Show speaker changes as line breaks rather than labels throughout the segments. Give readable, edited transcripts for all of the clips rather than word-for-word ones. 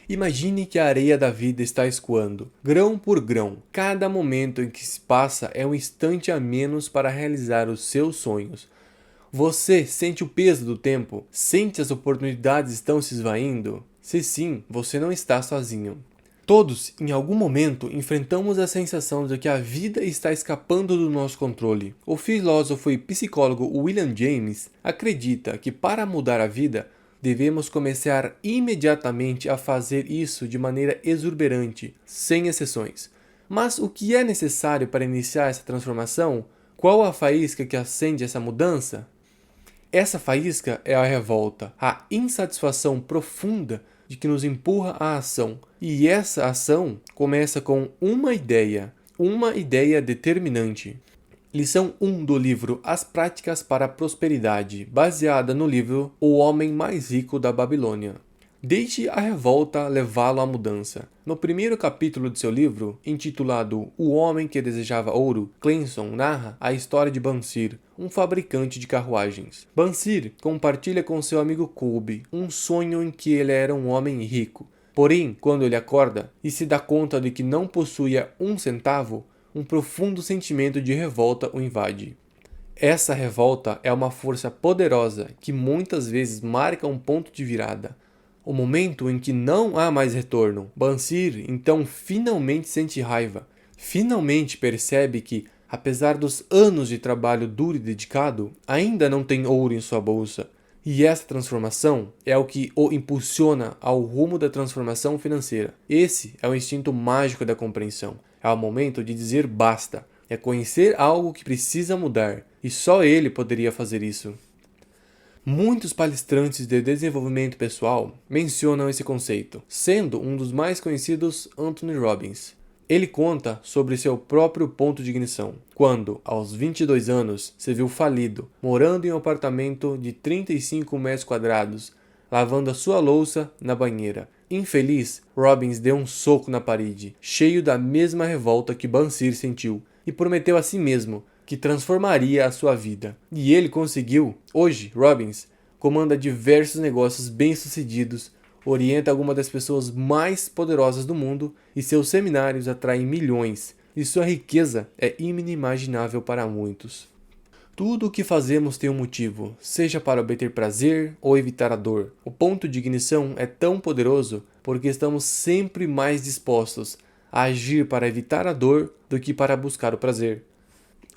Imagine que a areia da vida está escoando, grão por grão. Cada momento em que se passa é um instante a menos para realizar os seus sonhos. Você sente o peso do tempo? Sente as oportunidades estão se esvaindo? Se sim, você não está sozinho. Todos, em algum momento, enfrentamos a sensação de que a vida está escapando do nosso controle. O filósofo e psicólogo William James acredita que para mudar a vida, devemos começar imediatamente a fazer isso de maneira exuberante, sem exceções. Mas o que é necessário para iniciar essa transformação? Qual a faísca que acende essa mudança? Essa faísca é a revolta, a insatisfação profunda de que nos empurra à ação. E essa ação começa com uma ideia determinante. Lição 1 do livro As Práticas para a Prosperidade, baseada no livro O Homem Mais Rico da Babilônia. Deixe a revolta levá-lo à mudança. No primeiro capítulo de seu livro, intitulado O Homem que Desejava Ouro, Clemson narra a história de Bansir, um fabricante de carruagens. Bansir compartilha com seu amigo Colby um sonho em que ele era um homem rico. Porém, quando ele acorda e se dá conta de que não possuía um centavo, um profundo sentimento de revolta o invade. Essa revolta é uma força poderosa que muitas vezes marca um ponto de virada. O momento em que não há mais retorno. Bansir então finalmente sente raiva. Finalmente percebe que, apesar dos anos de trabalho duro e dedicado, ainda não tem ouro em sua bolsa. E essa transformação é o que o impulsiona ao rumo da transformação financeira. Esse é o instinto mágico da compreensão. É o momento de dizer basta. É conhecer algo que precisa mudar. E só ele poderia fazer isso. Muitos palestrantes de desenvolvimento pessoal mencionam esse conceito, sendo um dos mais conhecidos Anthony Robbins. Ele conta sobre seu próprio ponto de ignição, quando, aos 22 anos, se viu falido, morando em um apartamento de 35 metros quadrados, lavando a sua louça na banheira. Infeliz, Robbins deu um soco na parede, cheio da mesma revolta que Bansir sentiu, e prometeu a si mesmo que transformaria a sua vida. E ele conseguiu. Hoje, Robbins comanda diversos negócios bem-sucedidos, orienta algumas das pessoas mais poderosas do mundo e seus seminários atraem milhões. E sua riqueza é inimaginável para muitos. Tudo o que fazemos tem um motivo, seja para obter prazer ou evitar a dor. O ponto de ignição é tão poderoso porque estamos sempre mais dispostos a agir para evitar a dor do que para buscar o prazer.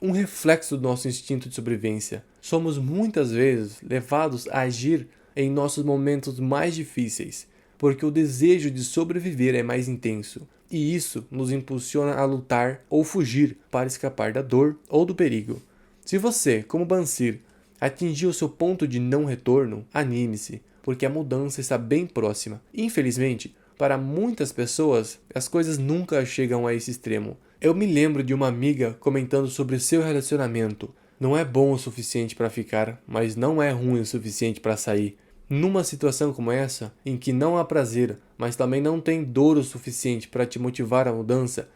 Um reflexo do nosso instinto de sobrevivência. Somos muitas vezes levados a agir em nossos momentos mais difíceis, porque o desejo de sobreviver é mais intenso, e isso nos impulsiona a lutar ou fugir para escapar da dor ou do perigo. Se você, como Bansir, atingiu seu ponto de não retorno, anime-se, porque a mudança está bem próxima. Infelizmente, para muitas pessoas, as coisas nunca chegam a esse extremo. Eu me lembro de uma amiga comentando sobre seu relacionamento. Não é bom o suficiente para ficar, mas não é ruim o suficiente para sair. Numa situação como essa, em que não há prazer, mas também não tem dor o suficiente para te motivar à mudança,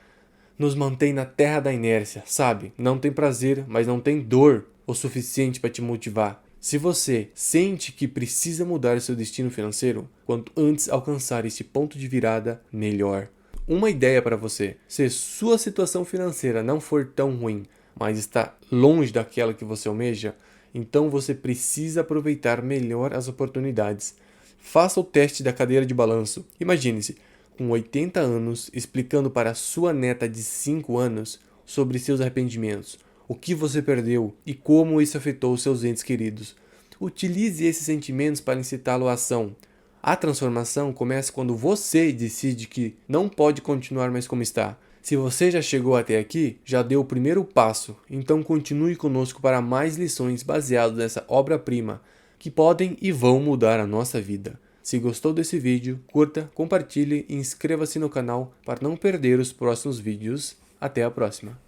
nos mantém na terra da inércia, sabe? Não tem prazer, mas não tem dor o suficiente para te motivar. Se você sente que precisa mudar seu destino financeiro, quanto antes alcançar esse ponto de virada, melhor. Uma ideia para você: se sua situação financeira não for tão ruim, mas está longe daquela que você almeja, então você precisa aproveitar melhor as oportunidades. Faça o teste da cadeira de balanço. Imagine-se, com 80 anos, explicando para sua neta de 5 anos sobre seus arrependimentos, o que você perdeu e como isso afetou seus entes queridos. Utilize esses sentimentos para incitá-lo à ação. A transformação começa quando você decide que não pode continuar mais como está. Se você já chegou até aqui, já deu o primeiro passo, então continue conosco para mais lições baseadas nessa obra-prima, que podem e vão mudar a nossa vida. Se gostou desse vídeo, curta, compartilhe e inscreva-se no canal para não perder os próximos vídeos. Até a próxima!